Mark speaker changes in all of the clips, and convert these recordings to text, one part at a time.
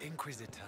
Speaker 1: Inquisitor.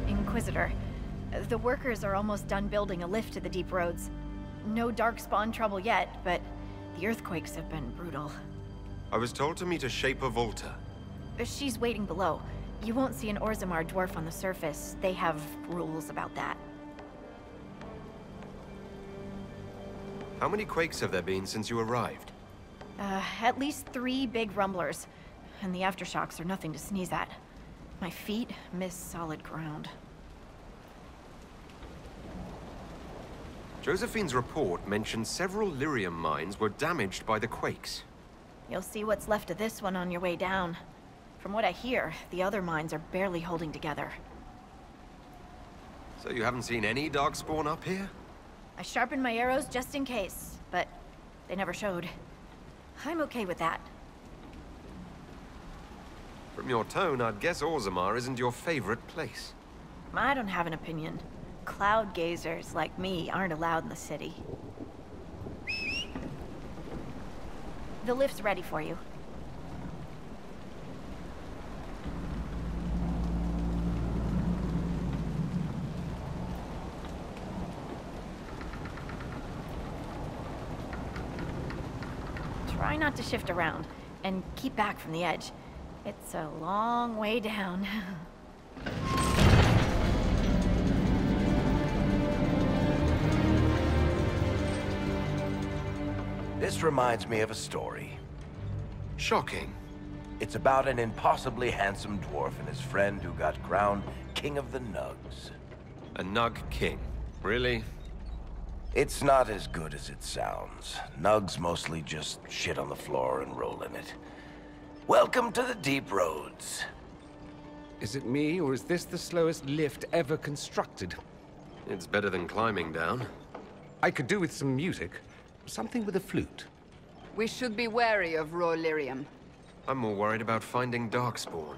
Speaker 2: Inquisitor. The workers are almost done building a lift to the deep roads. No darkspawn trouble yet, but the earthquakes have been brutal.
Speaker 3: I was told to meet a Shaper Volta.
Speaker 2: She's waiting below. You won't see an Orzammar dwarf on the surface. They have rules about that.
Speaker 3: How many quakes have there been since you arrived?
Speaker 2: At least 3 big rumblers. And the aftershocks are nothing to sneeze at. My feet miss solid ground.
Speaker 3: Josephine's report mentioned several lyrium mines were damaged by the quakes.
Speaker 2: You'll see what's left of this one on your way down. From what I hear, the other mines are barely holding together.
Speaker 3: So you haven't seen any darkspawn up here?
Speaker 2: I sharpened my arrows just in case, but they never showed. I'm okay with that.
Speaker 3: From your tone, I'd guess Orzammar isn't your favorite place.
Speaker 2: I don't have an opinion. Cloud gazers like me aren't allowed in the city. The lift's ready for you. Try not to shift around, and keep back from the edge. It's a long way down.
Speaker 4: This reminds me of a story.
Speaker 3: Shocking.
Speaker 4: It's about an impossibly handsome dwarf and his friend who got crowned King of the Nugs.
Speaker 3: A Nug King. Really?
Speaker 4: It's not as good as it sounds. Nugs mostly just shit on the floor and roll in it. Welcome to the deep roads.
Speaker 5: Is it me, or is this the slowest lift ever constructed?
Speaker 3: It's better than climbing down.
Speaker 5: I could do with some music. Something with a flute.
Speaker 6: We should be wary of raw lyrium.
Speaker 3: I'm more worried about finding darkspawn.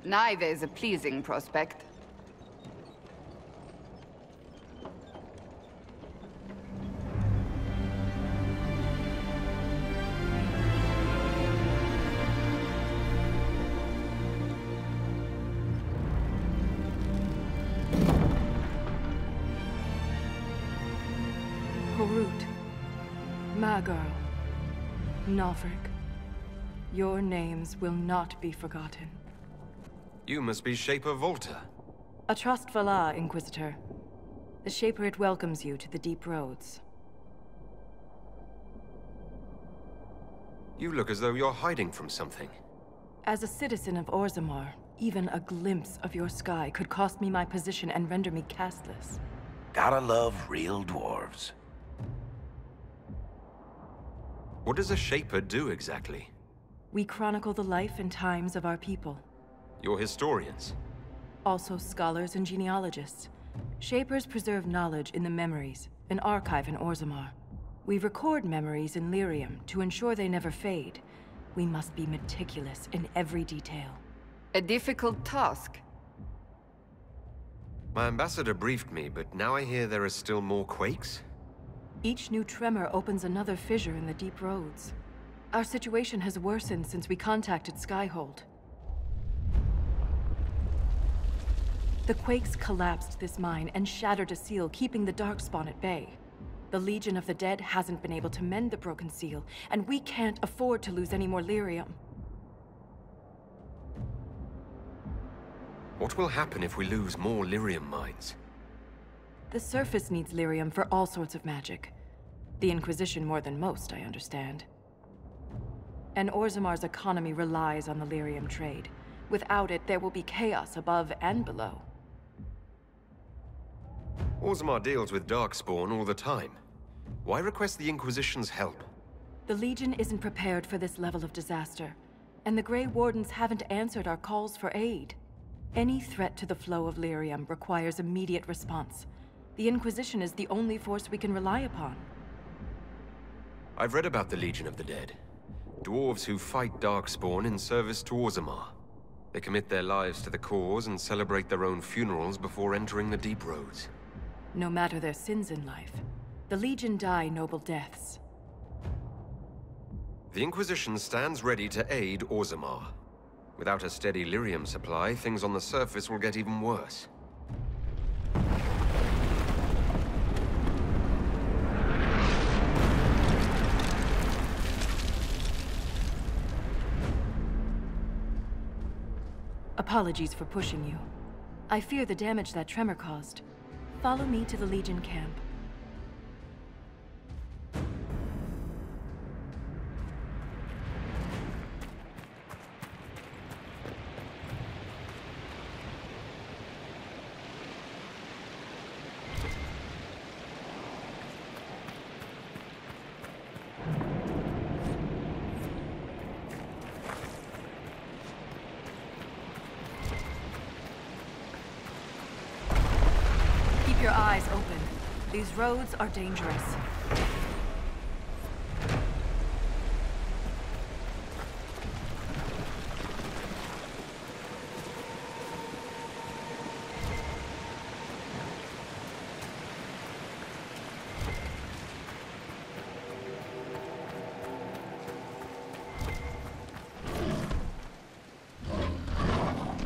Speaker 6: Neither is a pleasing prospect.
Speaker 1: My girl, Nalfric, your names will not be forgotten.
Speaker 3: You must be Shaper Volta.
Speaker 1: A trust Vala, Inquisitor. The Shaperate welcomes you to the Deep Roads.
Speaker 3: You look as though you're hiding from something.
Speaker 1: As a citizen of Orzammar, even a glimpse of your sky could cost me my position and render me castless.
Speaker 4: Gotta love real dwarves.
Speaker 3: What does a Shaper do exactly?
Speaker 1: We chronicle the life and times of our people.
Speaker 3: You're historians.
Speaker 1: Also scholars and genealogists. Shapers preserve knowledge in the memories, an archive in Orzammar. We record memories in Lyrium to ensure they never fade. We must be meticulous in every detail.
Speaker 6: A difficult task.
Speaker 3: My ambassador briefed me, but now I hear there are still more quakes?
Speaker 1: Each new tremor opens another fissure in the Deep Roads. Our situation has worsened since we contacted Skyhold. The quakes collapsed this mine and shattered a seal, keeping the Darkspawn at bay. The Legion of the Dead hasn't been able to mend the broken seal, and we can't afford to lose any more lyrium.
Speaker 3: What will happen if we lose more lyrium mines?
Speaker 1: The surface needs lyrium for all sorts of magic. The Inquisition more than most, I understand. And Orzammar's economy relies on the lyrium trade. Without it, there will be chaos above and below.
Speaker 3: Orzammar deals with Darkspawn all the time. Why request the Inquisition's help?
Speaker 1: The Legion isn't prepared for this level of disaster, and the Grey Wardens haven't answered our calls for aid. Any threat to the flow of lyrium requires immediate response. The Inquisition is the only force we can rely upon.
Speaker 3: I've read about the Legion of the Dead. Dwarves who fight Darkspawn in service to Orzammar. They commit their lives to the cause and celebrate their own funerals before entering the Deep Roads.
Speaker 1: No matter their sins in life, the Legion die noble deaths.
Speaker 3: The Inquisition stands ready to aid Orzammar. Without a steady lyrium supply, things on the surface will get even worse.
Speaker 1: Apologies for pushing you. I fear the damage that tremor caused. Follow me to the Legion camp. Keep your eyes open. These roads are dangerous.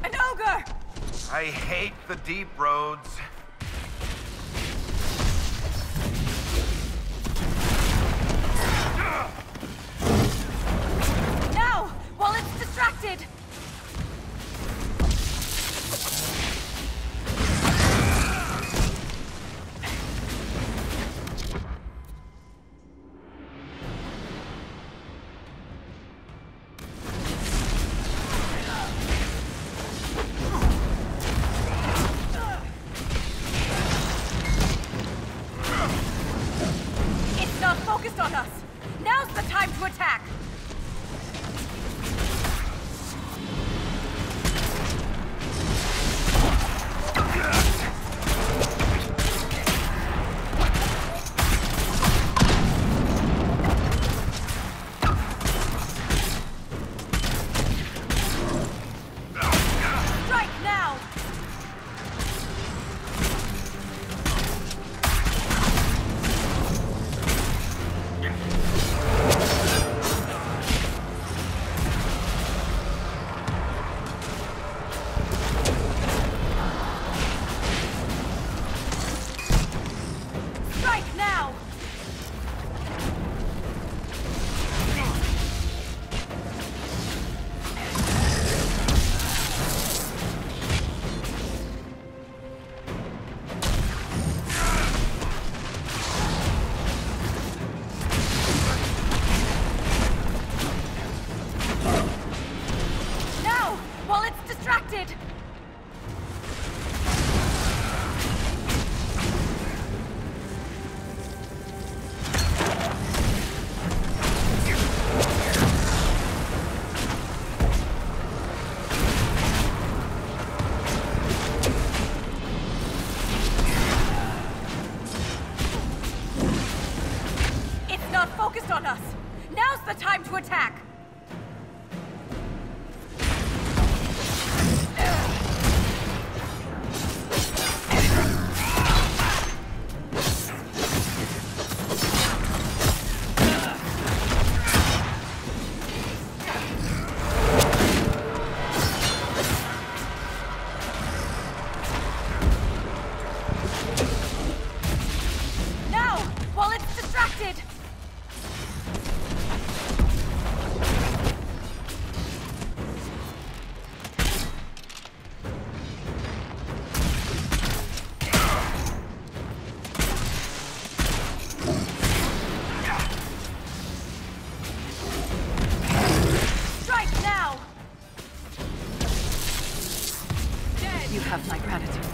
Speaker 1: An ogre!
Speaker 4: I hate the Deep Roads.
Speaker 1: Now! While it's distracted! It's not focused on us! Now's the time to attack! have my gratitude.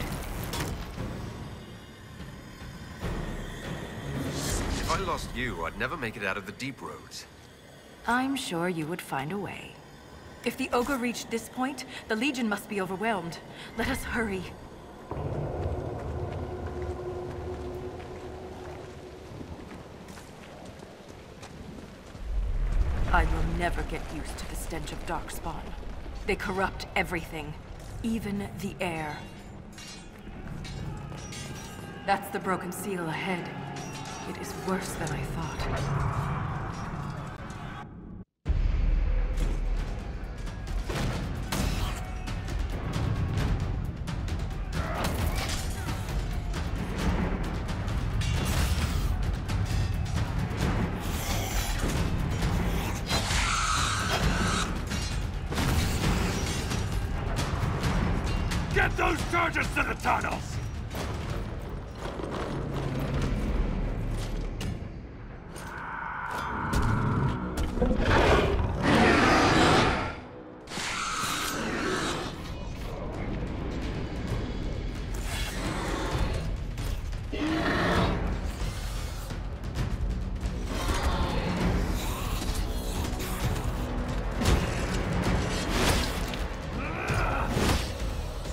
Speaker 3: If I lost you, I'd never make it out of the deep roads.
Speaker 1: I'm sure you would find a way. If the ogre reached this point, the Legion must be overwhelmed. Let us hurry. I will never get used to the stench of Darkspawn. They corrupt everything, even the air. That's the broken seal ahead. It is worse than I thought.
Speaker 7: Get those charges to the tunnels!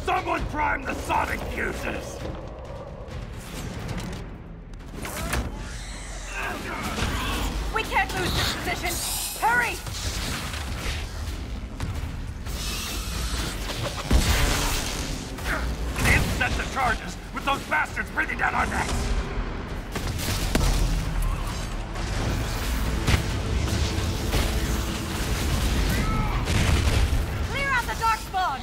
Speaker 7: Someone prime the sonic fuses!
Speaker 1: We can't lose this position! Hurry!
Speaker 7: Set the charges with those bastards breathing down our necks!
Speaker 1: Clear out the Darkspawn!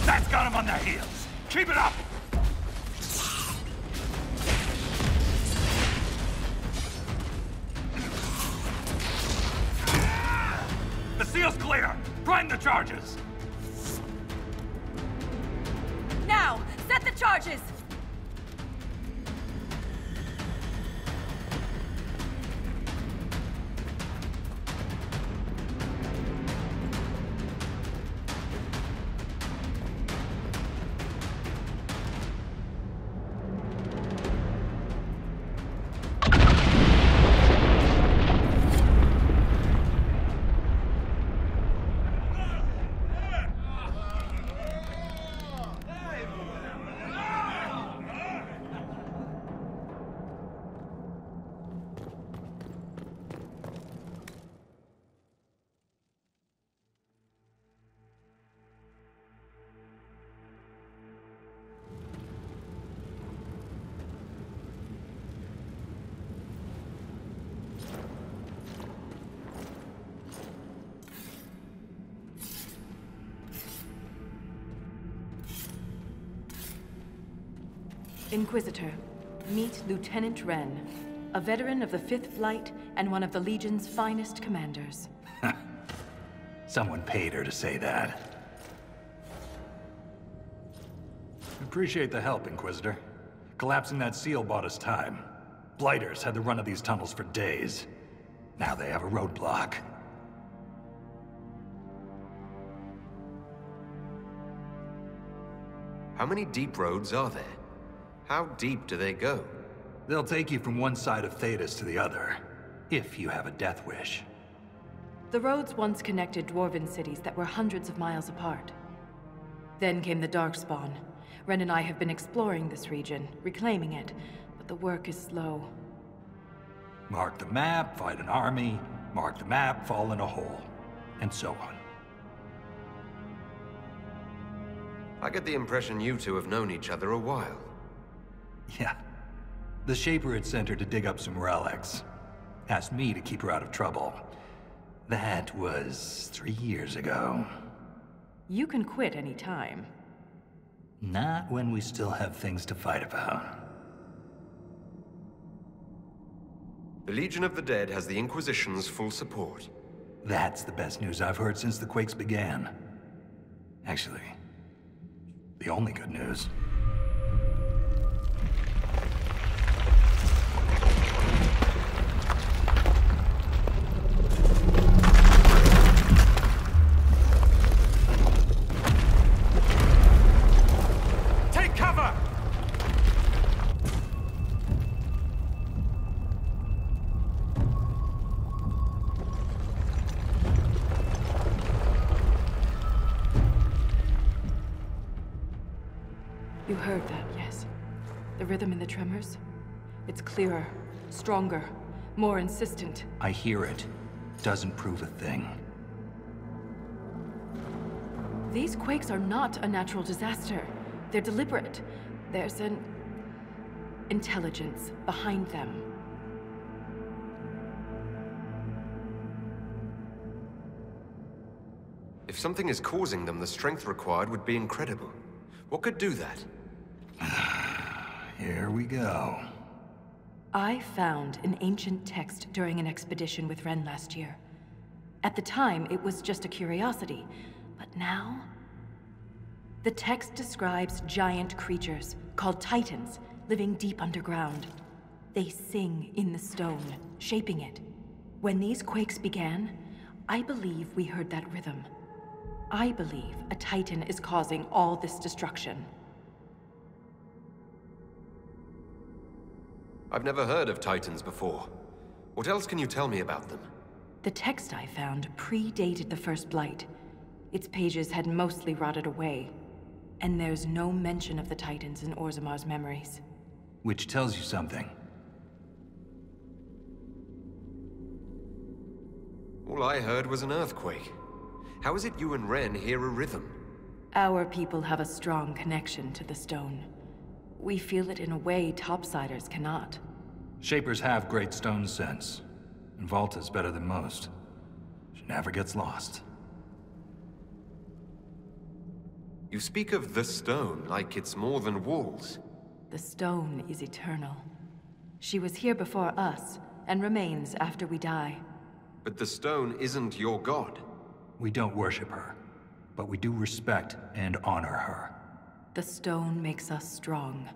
Speaker 7: That's got them on their heels! Keep it up! The seal's clear! Prime the charges!
Speaker 1: Now! Set the charges! Inquisitor, meet Lieutenant Wren, a veteran of the 5th Flight and one of the Legion's finest commanders.
Speaker 8: Someone paid her to say that. Appreciate the help, Inquisitor. Collapsing that seal bought us time. Blighters had the run of these tunnels for days. Now they have a roadblock.
Speaker 3: How many deep roads are there? How deep do they go?
Speaker 8: They'll take you from one side of Thetis to the other, if you have a death wish.
Speaker 1: The roads once connected dwarven cities that were hundreds of miles apart. Then came the Darkspawn. Ren and I have been exploring this region, reclaiming it, but the work is slow.
Speaker 8: Mark the map, fight an army. Mark the map, fall in a hole. And so on.
Speaker 3: I get the impression you two have known each other a while.
Speaker 8: Yeah. The Shaper had sent her to dig up some relics. Asked me to keep her out of trouble. That was 3 years ago.
Speaker 1: You can quit any time.
Speaker 8: Not when we still have things to fight about.
Speaker 3: The Legion of the Dead has the Inquisition's full support.
Speaker 8: That's the best news I've heard since the quakes began. Actually, the only good news.
Speaker 7: Take cover!
Speaker 1: You heard that, yes? The rhythm in the tremors? It's clearer, stronger, more insistent.
Speaker 8: I hear it. Doesn't prove a thing.
Speaker 1: These quakes are not a natural disaster. They're deliberate. There's an intelligence behind them.
Speaker 3: If something is causing them, the strength required would be incredible. What could do that?
Speaker 8: Here we go.
Speaker 1: I found an ancient text during an expedition with Ren last year. At the time, it was just a curiosity, but now... The text describes giant creatures, called Titans, living deep underground. They sing in the stone, shaping it. When these quakes began, I believe we heard that rhythm. I believe a Titan is causing all this destruction.
Speaker 3: I've never heard of Titans before. What else can you tell me about them?
Speaker 1: The text I found predated the First Blight. Its pages had mostly rotted away. And there's no mention of the Titans in Orzamar's memories.
Speaker 8: Which tells you something.
Speaker 3: All I heard was an earthquake. How is it you and Ren hear a rhythm?
Speaker 1: Our people have a strong connection to the stone. We feel it in a way topsiders cannot.
Speaker 8: Shapers have great stone sense. And Volta's better than most. She never gets lost.
Speaker 3: You speak of the stone like it's more than walls.
Speaker 1: The stone is eternal. She was here before us, and remains after we die.
Speaker 3: But the stone isn't your god.
Speaker 8: We don't worship her, but we do respect and honor her.
Speaker 1: The stone makes us strong,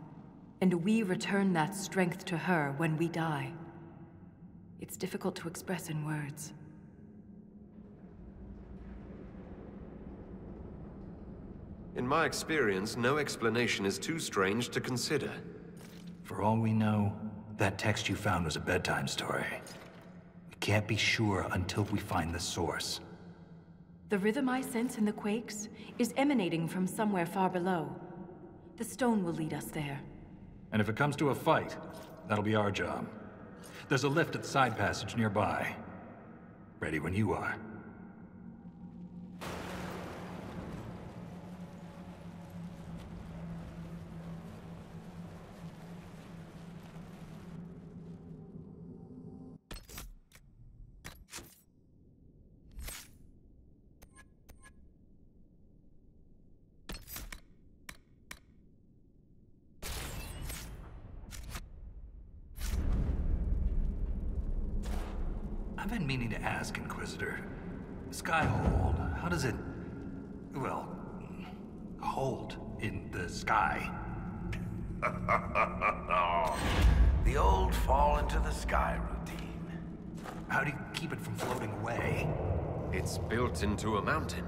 Speaker 1: and we return that strength to her when we die. It's difficult to express in words.
Speaker 3: In my experience, no explanation is too strange to consider.
Speaker 8: For all we know, that text you found was a bedtime story. We can't be sure until we find the source.
Speaker 1: The rhythm I sense in the quakes is emanating from somewhere far below. The stone will lead us there.
Speaker 8: And if it comes to a fight, that'll be our job. There's a lift at the side passage nearby. Ready when you are. I've been meaning to ask, Inquisitor. Skyhold, how does it... well... hold in the sky?
Speaker 4: The old fall into the sky routine.
Speaker 8: How do you keep it from floating away?
Speaker 3: It's built into a mountain.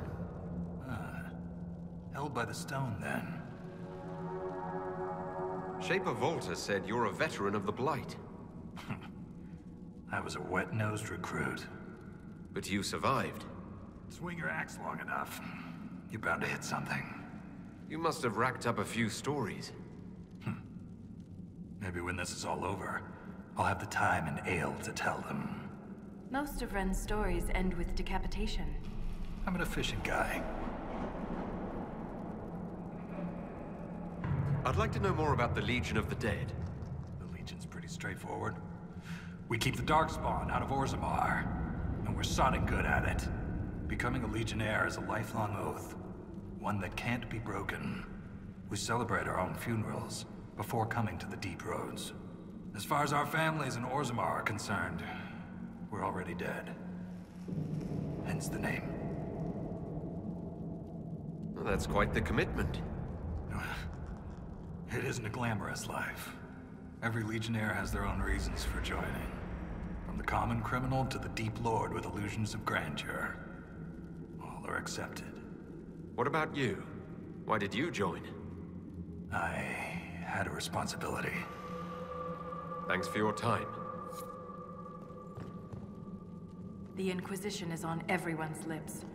Speaker 8: Held by the stone, then.
Speaker 3: Shaper Volta said you're a veteran of the Blight.
Speaker 8: I was a wet-nosed recruit.
Speaker 3: But you survived.
Speaker 8: Swing your axe long enough, you're bound to hit something.
Speaker 3: You must have racked up a few stories.
Speaker 8: Maybe when this is all over, I'll have the time and ale to tell them.
Speaker 1: Most of Ren's stories end with decapitation.
Speaker 8: I'm an efficient guy.
Speaker 3: I'd like to know more about the Legion of the Dead.
Speaker 8: The Legion's pretty straightforward. We keep the Darkspawn out of Orzammar, and we're sodding good at it. Becoming a Legionnaire is a lifelong oath, one that can't be broken. We celebrate our own funerals before coming to the Deep Roads. As far as our families in Orzammar are concerned, we're already dead. Hence the name.
Speaker 3: Well, that's quite the commitment.
Speaker 8: It isn't a glamorous life. Every Legionnaire has their own reasons for joining. From the common criminal to the Deep Lord with illusions of grandeur. All are accepted.
Speaker 3: What about you? Why did you join?
Speaker 8: I had a responsibility.
Speaker 3: Thanks for your time.
Speaker 1: The Inquisition is on everyone's lips.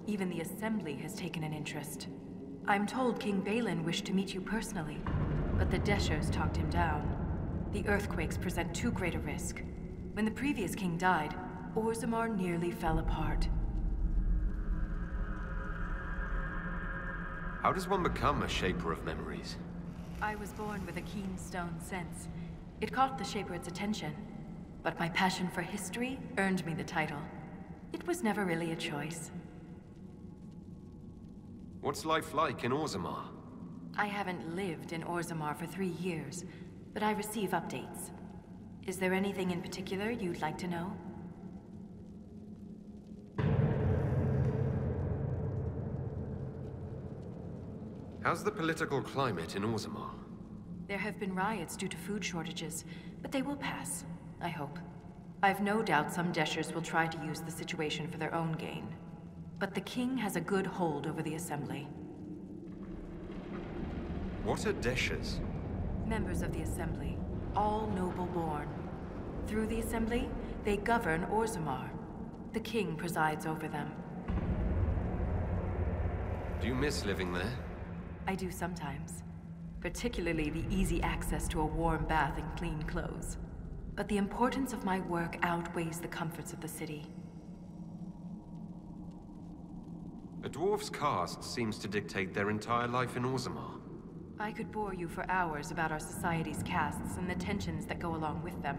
Speaker 1: Even the Assembly has taken an interest. I'm told King Balin wished to meet you personally, but the Deshers talked him down. The earthquakes present too great a risk. When the previous king died, Orzammar nearly fell apart.
Speaker 3: How does one become a shaper of memories?
Speaker 1: I was born with a keen stone sense. It caught the Shaper's attention, but my passion for history earned me the title. It was never really a choice.
Speaker 3: What's life like in Orzammar?
Speaker 1: I haven't lived in Orzammar for 3 years, but I receive updates. Is there anything in particular you'd like to know?
Speaker 3: How's the political climate in Orzammar?
Speaker 1: There have been riots due to food shortages, but they will pass, I hope. I've no doubt some Deshers will try to use the situation for their own gain. But the king has a good hold over the Assembly.
Speaker 3: What are Deshers?
Speaker 1: Members of the Assembly, all noble-born. Through the Assembly, they govern Orzammar. The king presides over them.
Speaker 3: Do you miss living there?
Speaker 1: I do sometimes. Particularly the easy access to a warm bath and clean clothes. But the importance of my work outweighs the comforts of the city.
Speaker 3: A dwarf's caste seems to dictate their entire life in Orzammar.
Speaker 1: I could bore you for hours about our society's castes and the tensions that go along with them.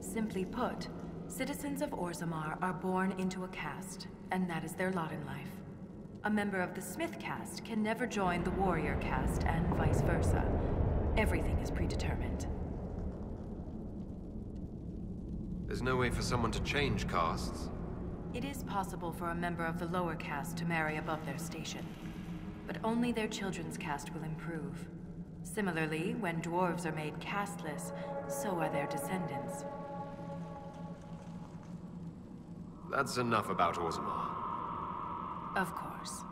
Speaker 1: Simply put, citizens of Orzammar are born into a caste, and that is their lot in life. A member of the Smith caste can never join the warrior caste, and vice versa. Everything is predetermined.
Speaker 3: There's no way for someone to change castes?
Speaker 1: It is possible for a member of the lower caste to marry above their station, but only their children's caste will improve. Similarly, when dwarves are made casteless, so are their descendants.
Speaker 3: That's enough about Orzammar.
Speaker 1: Of course.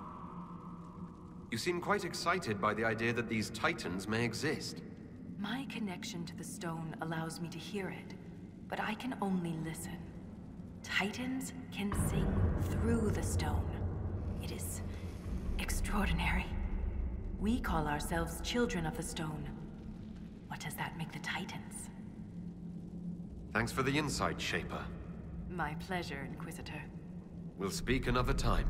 Speaker 3: You seem quite excited by the idea that these titans may exist.
Speaker 1: My connection to the stone allows me to hear it, but I can only listen. Titans can sing through the stone. It is extraordinary. We call ourselves children of the stone. What does that make the Titans?
Speaker 3: Thanks for the insight, Shaper.
Speaker 1: My pleasure, Inquisitor.
Speaker 3: We'll speak another time.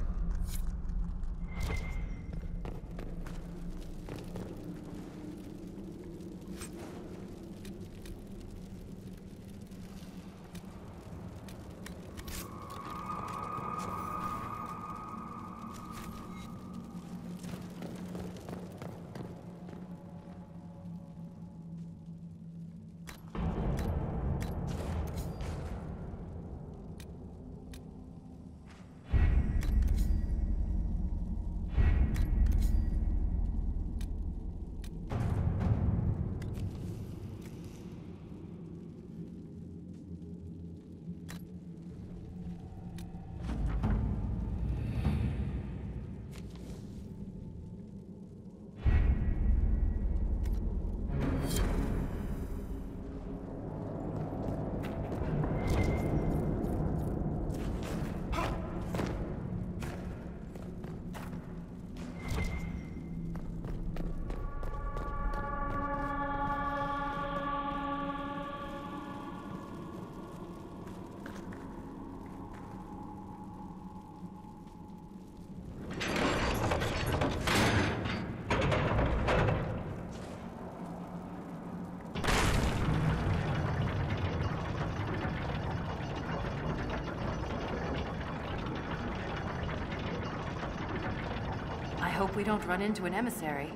Speaker 1: hope we don't run into an emissary.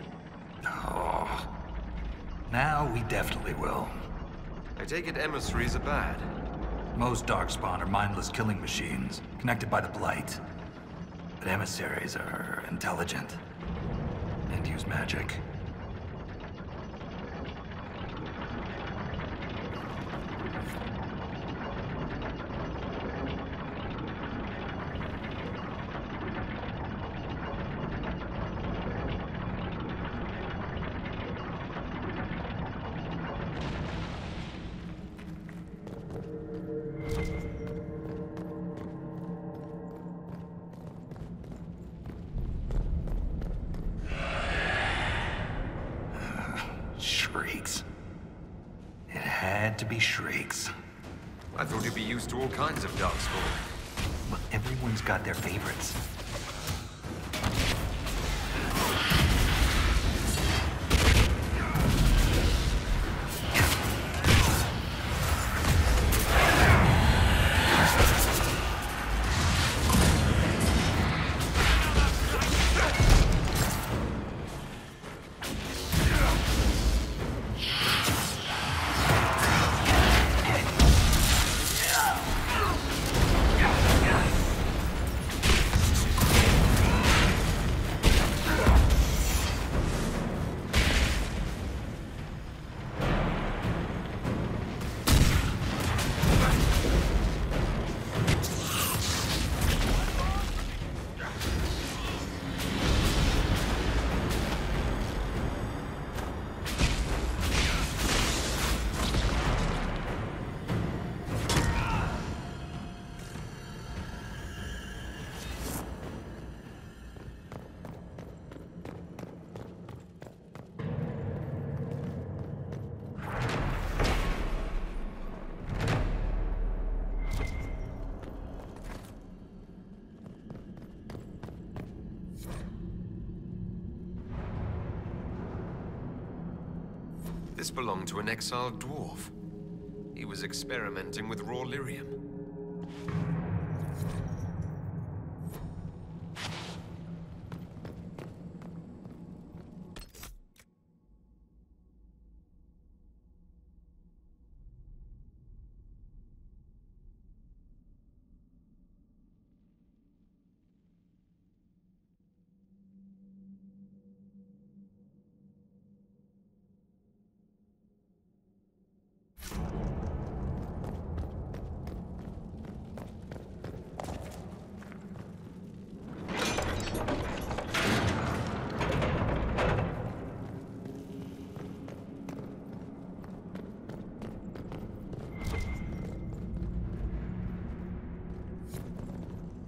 Speaker 8: Oh. Now we definitely will.
Speaker 3: I take it emissaries are bad.
Speaker 8: Most Darkspawn are mindless killing machines, connected by the Blight. But emissaries are intelligent. And use magic. Shrieks. It had to be shrieks.
Speaker 3: I thought you'd be used to all kinds of darkspawn.
Speaker 8: But everyone's got their favorites.
Speaker 3: This belonged to an exiled dwarf. He was experimenting with raw lyrium.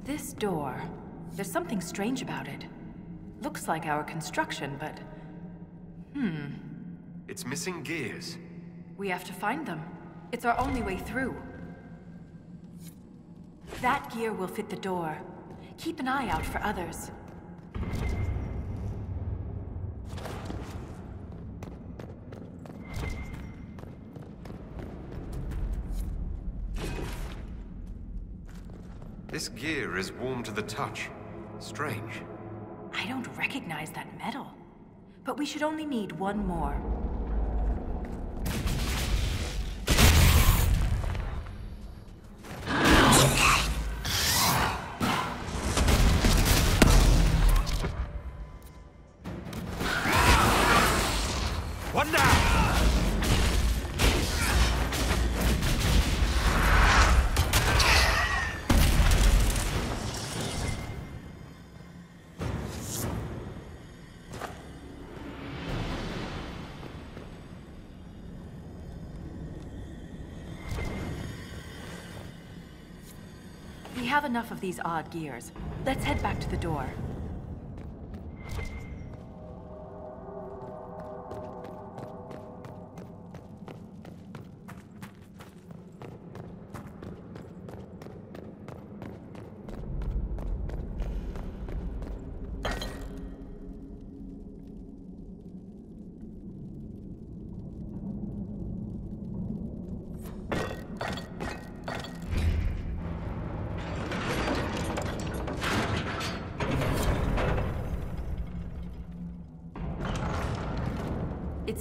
Speaker 1: This door, there's something strange about it. Looks like our construction, but...
Speaker 3: It's missing gears.
Speaker 1: We have to find them. It's our only way through. That gear will fit the door. Keep an eye out for others.
Speaker 3: This gear is warm to the touch. Strange.
Speaker 1: I don't recognize that metal. But we should only need one more.
Speaker 7: One down!
Speaker 1: We have enough of these odd gears. Let's head back to the door.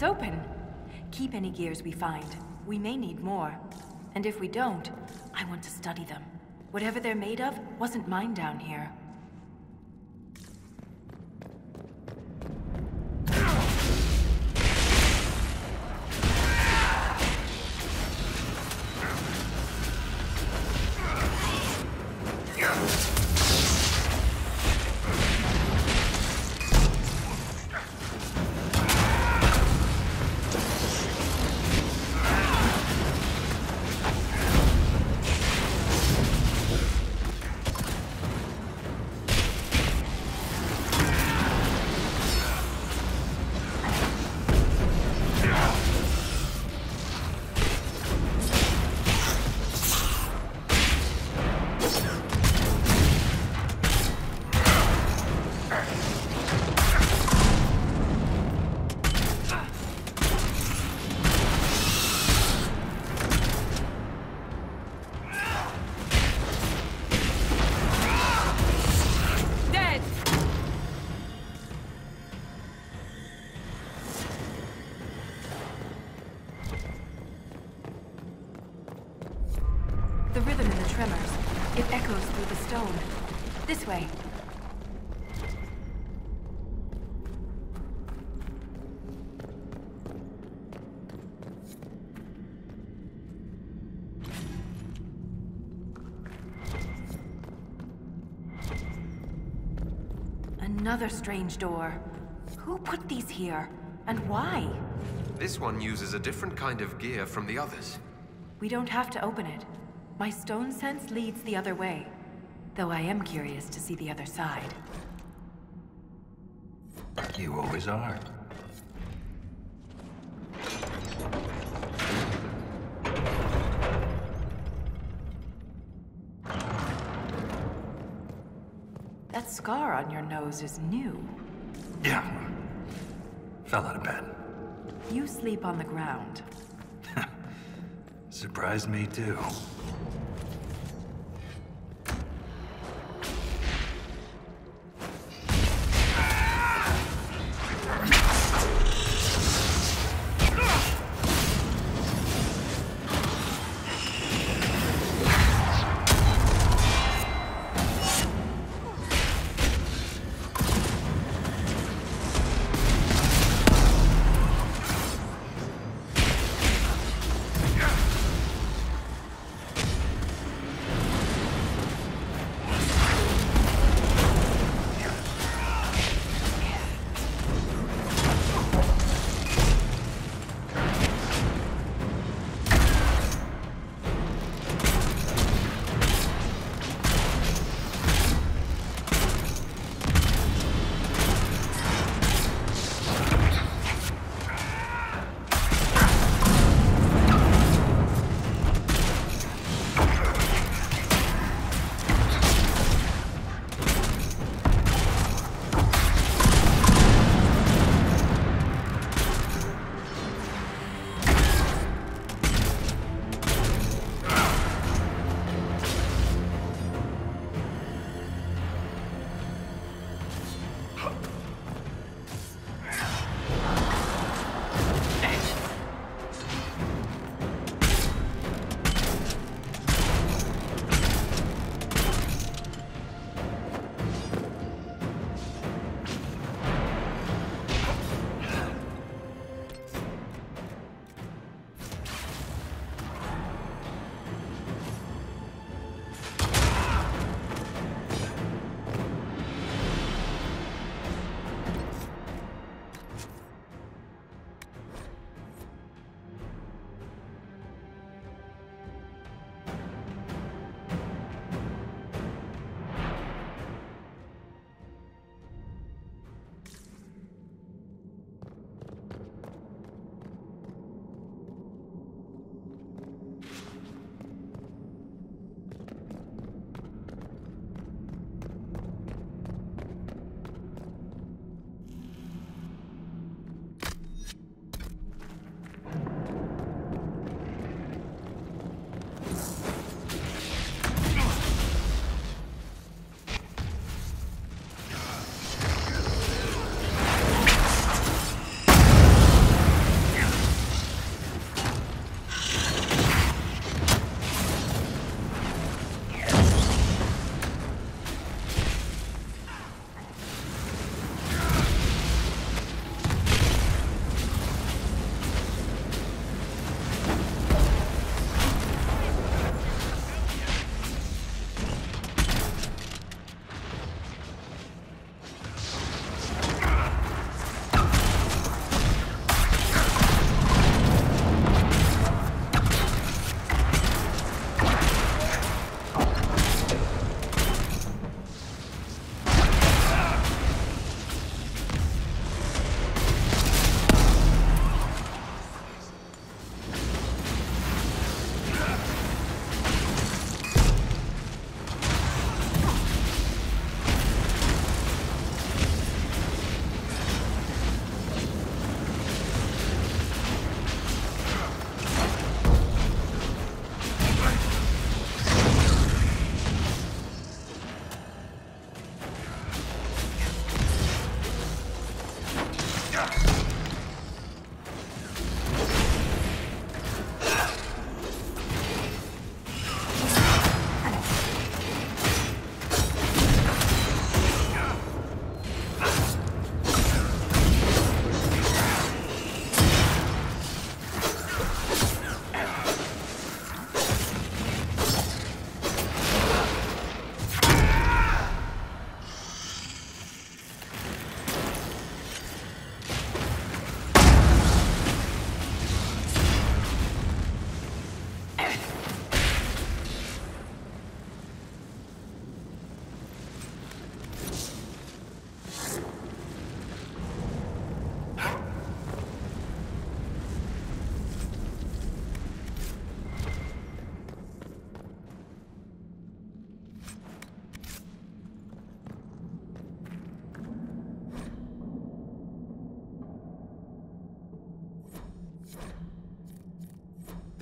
Speaker 1: It's open. Keep any gears we find. We may need more. And if we don't, I want to study them. Whatever they're made of wasn't mine down here. The rhythm in the tremors. It echoes through the stone. This way. Another strange door. Who put these here? And why?
Speaker 3: This one uses a different kind of gear from the others.
Speaker 1: We don't have to open it. My stone sense leads the other way. Though I am curious to see the other side.
Speaker 8: You always are.
Speaker 1: That scar on your nose is new.
Speaker 8: Yeah. Fell out of bed.
Speaker 1: You sleep on the ground.
Speaker 8: Surprised me too.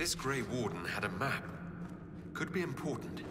Speaker 3: this Grey Warden had a map. Could be important.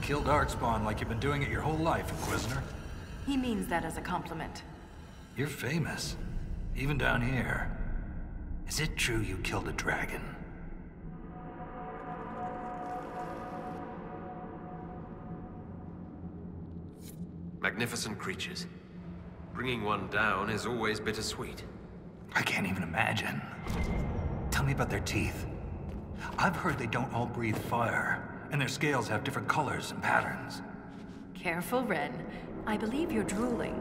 Speaker 8: Kill Darkspawn like you've been doing it your whole life, Inquisitor.
Speaker 1: He means that as a compliment.
Speaker 8: You're famous. Even down here. Is it true you killed a dragon?
Speaker 3: Magnificent creatures. Bringing one down is always bittersweet.
Speaker 8: I can't even imagine. Tell me about their teeth. I've heard they don't all breathe fire, and their scales have different colors and patterns.
Speaker 1: Careful, Ren. I believe you're drooling.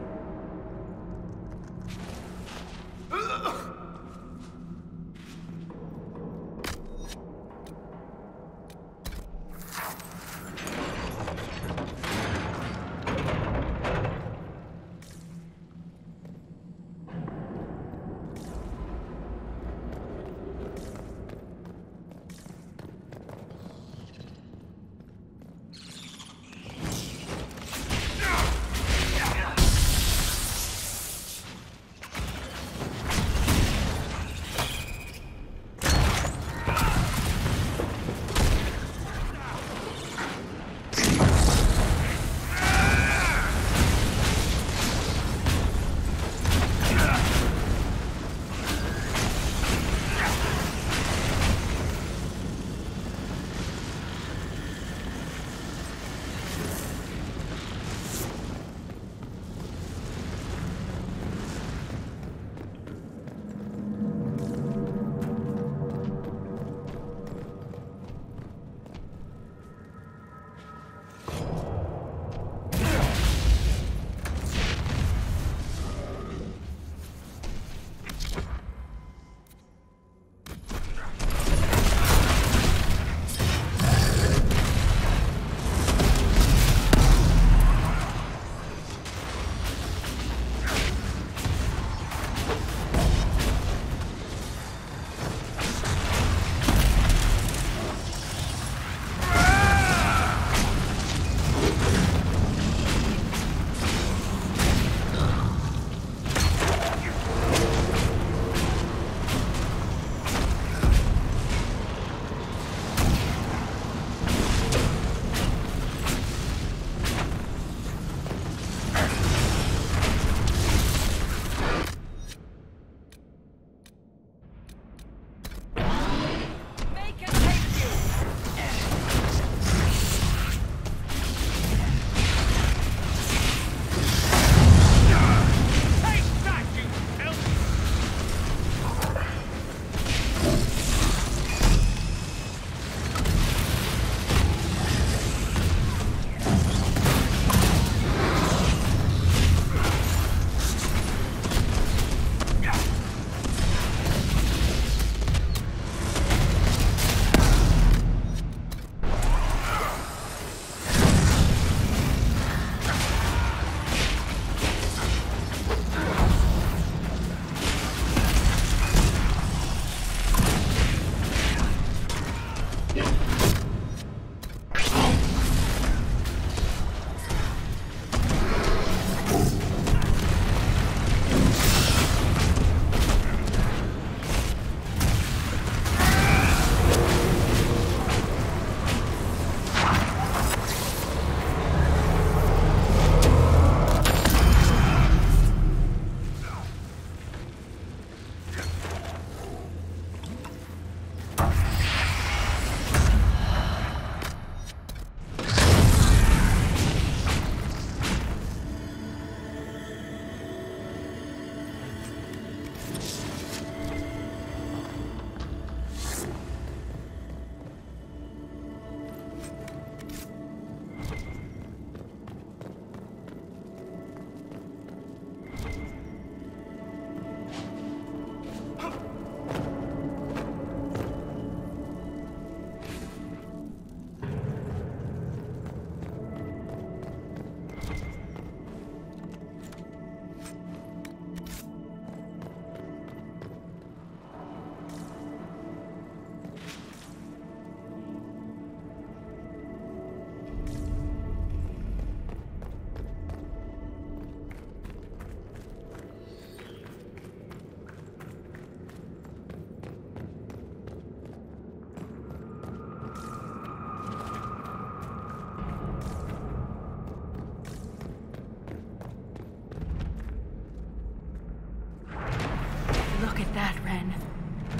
Speaker 1: that, Ren?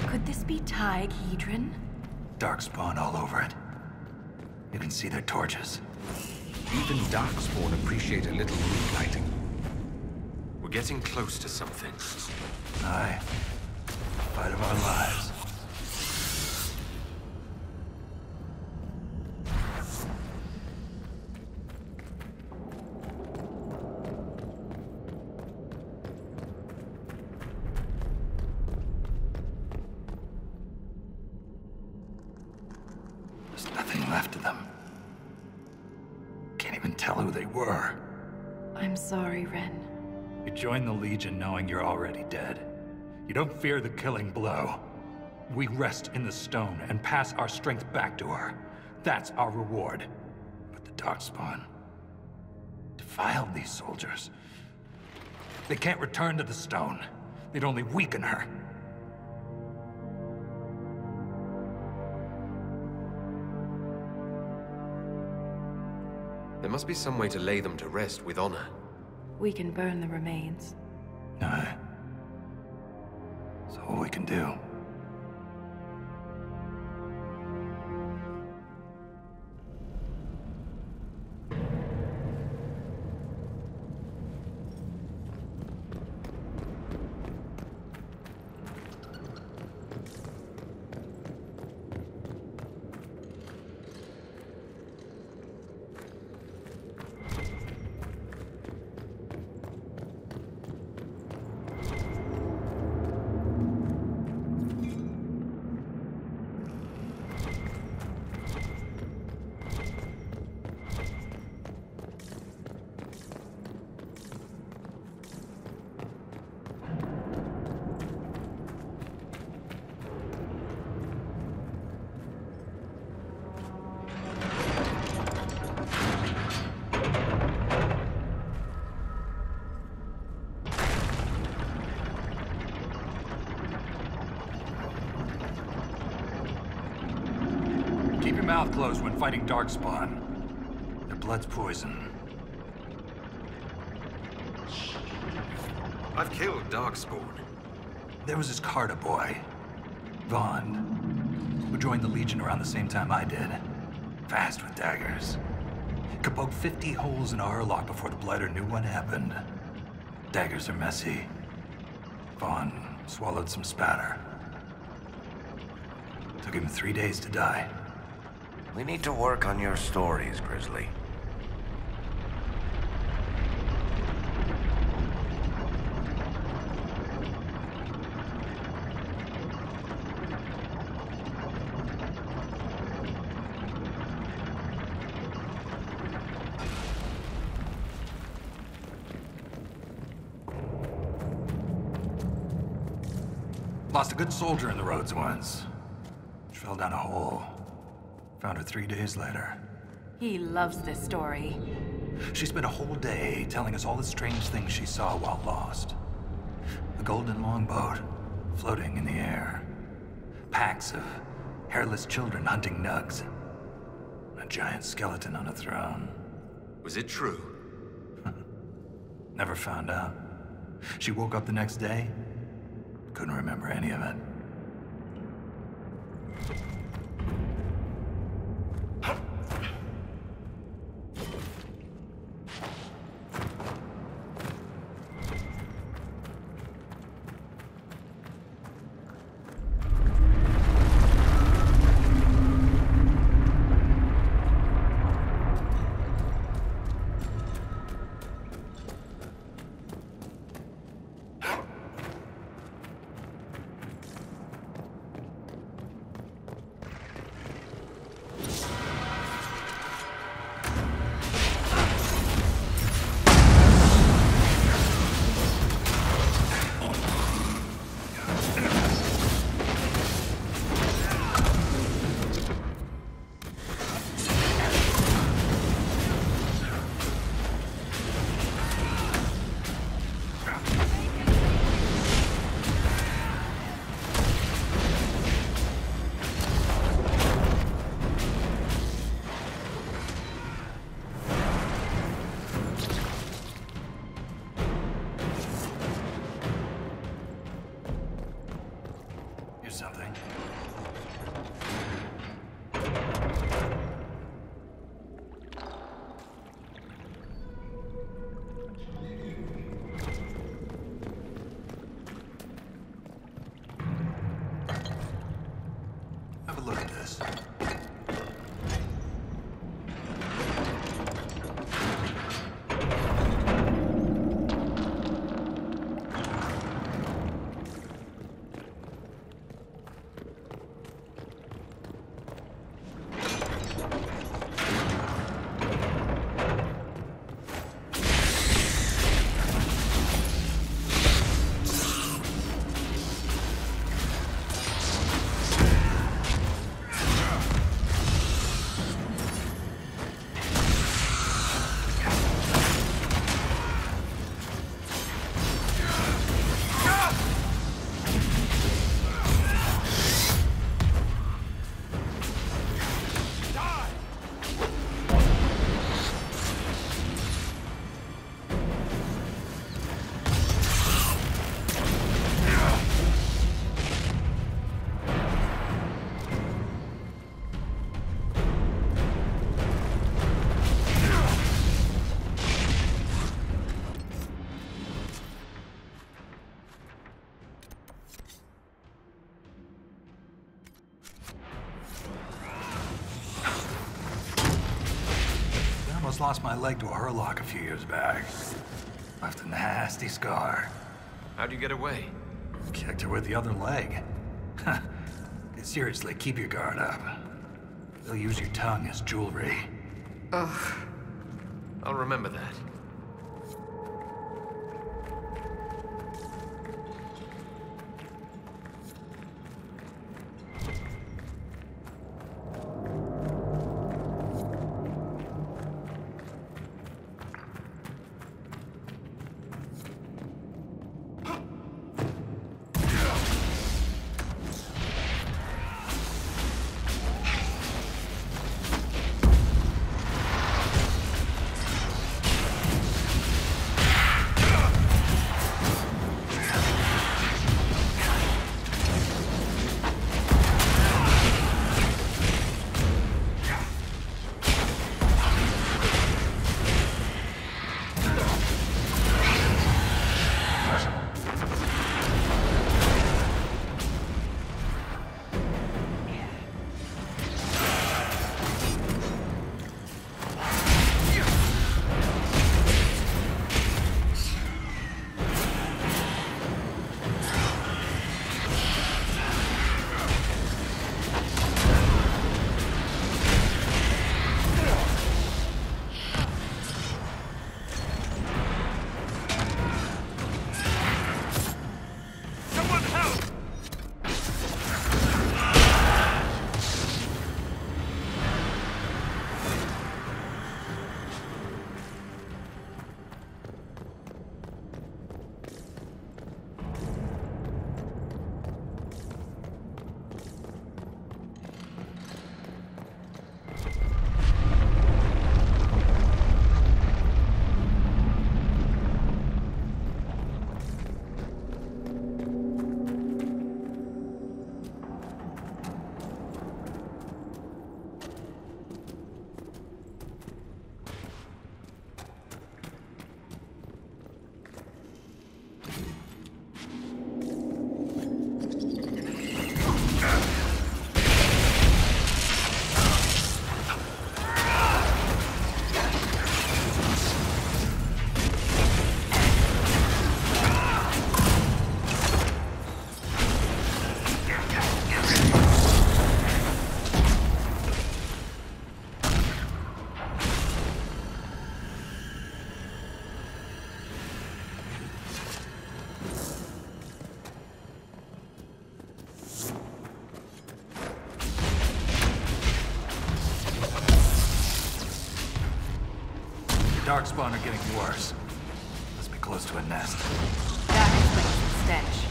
Speaker 1: Could this be Hedron?
Speaker 8: Darkspawn all over it. You can see their torches.
Speaker 5: Even Darkspawn appreciate a little mood lighting.
Speaker 3: We're getting close to something.
Speaker 8: Aye. Fight of our lives. There's nothing left of them. Can't even tell who they were.
Speaker 1: I'm sorry, Ren.
Speaker 8: You join the Legion knowing you're already dead. You don't fear the killing blow. We rest in the stone and pass our strength back to her. That's our reward. But the Darkspawn defiled these soldiers. They can't return to the stone. They'd only weaken her.
Speaker 3: There must be some way to lay them to rest with honor.
Speaker 1: We can burn the remains.
Speaker 8: Aye. That's all we can do. Keep your mouth closed when fighting Darkspawn. Their blood's poison.
Speaker 3: I've killed Darkspawn.
Speaker 8: There was this Carter boy, Vaughn, who joined the Legion around the same time I did. Fast with daggers. Could poke 50 holes in a Hurlock before the Blighter knew what happened. Daggers are messy. Vaughn swallowed some spatter. Took him 3 days to die.
Speaker 4: We need to work on your stories, Grizzly.
Speaker 8: Lost a good soldier in the roads once. She fell down a hole. Found her 3 days later.
Speaker 1: He loves this story.
Speaker 8: She spent a whole day telling us all the strange things she saw while lost. The golden longboat floating in the air. Packs of hairless children hunting nugs. A giant skeleton on a throne.
Speaker 3: Was it true?
Speaker 8: Never found out. She woke up the next day. Couldn't remember any of it. almost lost my leg to a hurlock a few years back. Left a nasty scar.
Speaker 3: How'd you get away?
Speaker 8: Kicked her with the other leg. Seriously, keep your guard up. They'll use your tongue as jewelry.
Speaker 3: Ugh. I'll remember that.
Speaker 8: Darkspawn are getting worse. Must be close to a nest.
Speaker 1: That explains the stench.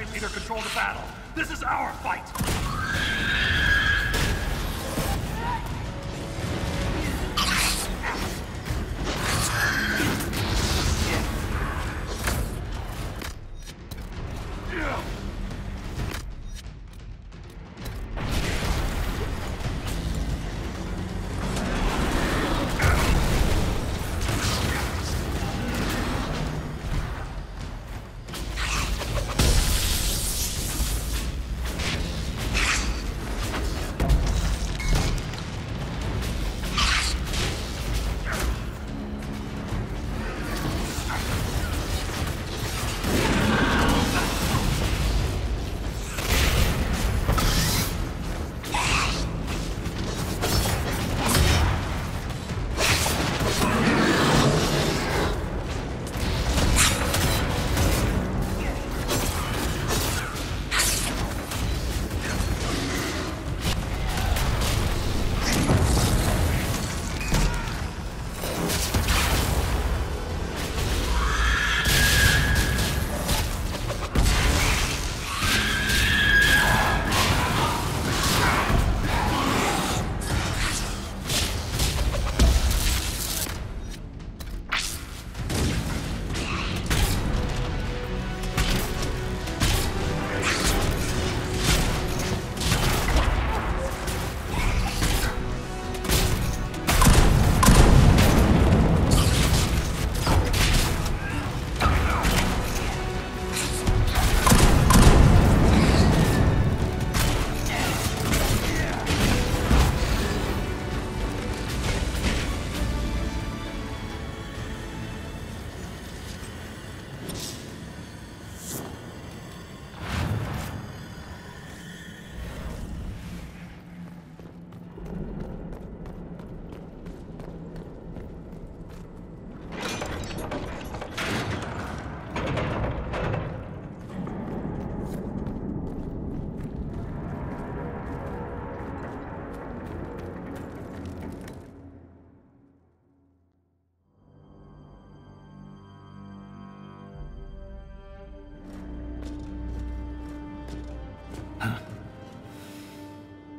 Speaker 8: Repeater control the battle. This is our fight!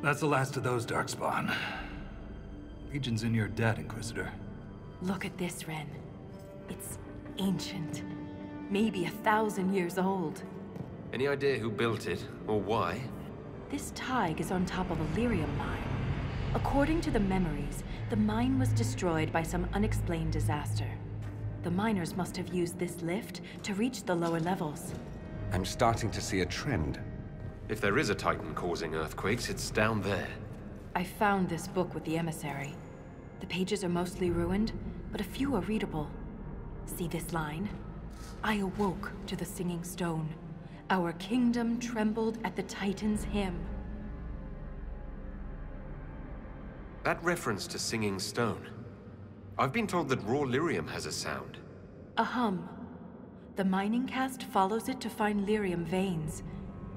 Speaker 8: That's the last of those, Darkspawn. Legion's in your debt, Inquisitor.
Speaker 1: Look at this, Ren. It's ancient. Maybe 1,000 years old.
Speaker 3: Any idea who built it, or why?
Speaker 1: This Tig is on top of a lyrium mine. According to the memories, the mine was destroyed by some unexplained disaster. The miners must have used this lift to reach the lower levels.
Speaker 5: I'm starting to see a trend.
Speaker 3: If there is a Titan causing earthquakes, it's down there.
Speaker 1: I found this book with the emissary. The pages are mostly ruined, but a few are readable. See this line? I awoke to the singing stone. Our kingdom trembled at the Titan's hymn.
Speaker 3: That reference to singing stone. I've been told that raw lyrium has a sound.
Speaker 1: A hum. The mining cast follows it to find lyrium veins.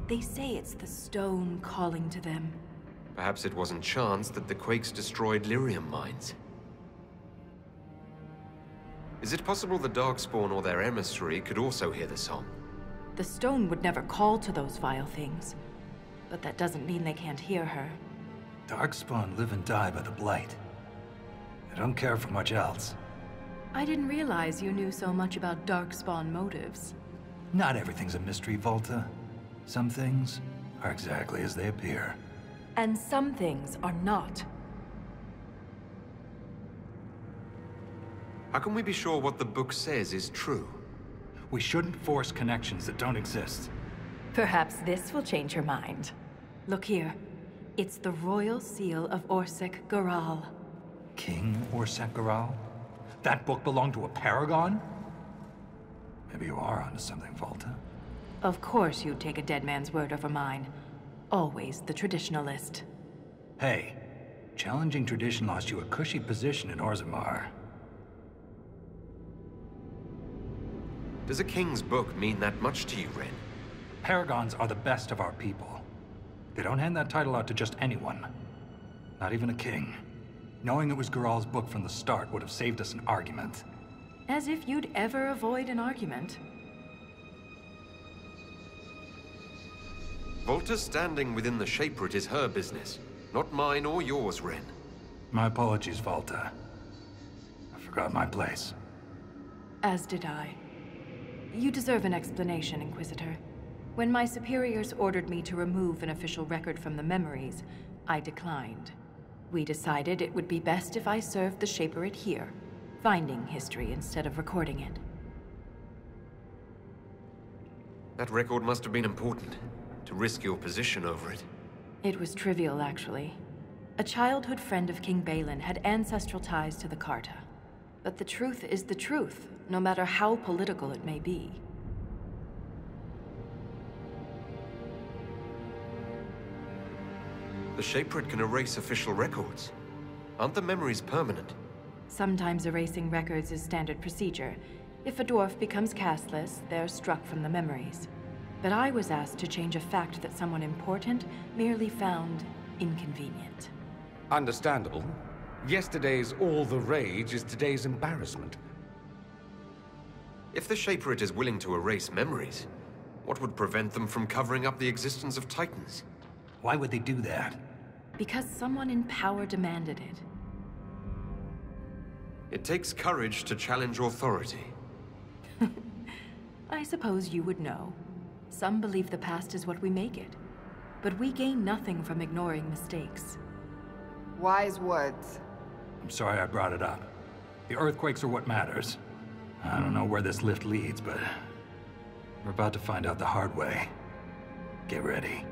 Speaker 1: They say it's the stone calling to them.
Speaker 3: Perhaps it wasn't chance that the quakes destroyed lyrium mines. Is it possible the Darkspawn or their emissary could also hear the song?
Speaker 1: The stone would never call to those vile things. But that doesn't mean they can't hear her.
Speaker 8: Darkspawn live and die by the Blight. They don't care for much else.
Speaker 1: I didn't realize you knew so much about Darkspawn motives.
Speaker 8: Not everything's a mystery, Volta. Some things are exactly as they appear.
Speaker 1: And some things are not.
Speaker 3: How can we be sure what the book says is true?
Speaker 8: We shouldn't force connections that don't exist.
Speaker 1: Perhaps this will change your mind. Look here. It's the royal seal of Orsec Garal.
Speaker 8: King Orsec Garal? That book belonged to a paragon? Maybe you are onto something, Volta.
Speaker 1: Of course you'd take a dead man's word over mine. Always the traditionalist.
Speaker 8: Hey, challenging tradition lost you a cushy position in Orzammar.
Speaker 3: Does a king's book mean that much to you, Ren?
Speaker 8: Paragons are the best of our people. They don't hand that title out to just anyone. Not even a king. Knowing it was Garal's book from the start would have saved us an argument.
Speaker 1: As if you'd ever avoid an argument.
Speaker 3: Volta's standing within the Shaperate is her business, not mine or yours, Ren.
Speaker 8: My apologies, Volta. I forgot my place.
Speaker 1: As did I. You deserve an explanation, Inquisitor. When my superiors ordered me to remove an official record from the memories, I declined. We decided it would be best if I served the Shaperate here, finding history instead of recording it.
Speaker 3: That record must have been important, to risk your position over it.
Speaker 1: It was trivial, actually. A childhood friend of King Balin had ancestral ties to the Carta. But the truth is the truth, no matter how political it may be.
Speaker 3: The Shaperate can erase official records. Aren't the memories permanent?
Speaker 1: Sometimes erasing records is standard procedure. If a dwarf becomes castless, they're struck from the memories. But I was asked to change a fact that someone important merely found inconvenient.
Speaker 5: Understandable. Yesterday's all the rage is today's embarrassment.
Speaker 3: If the Shaperate is willing to erase memories, what would prevent them from covering up the existence of Titans?
Speaker 8: Why would they do that?
Speaker 1: Because someone in power demanded it.
Speaker 3: It takes courage to challenge authority.
Speaker 1: I suppose you would know. Some believe the past is what we make it. But we gain nothing from ignoring mistakes.
Speaker 6: Wise words.
Speaker 8: I'm sorry I brought it up. The earthquakes are what matters. I don't know where this lift leads, but we're about to find out the hard way. Get ready.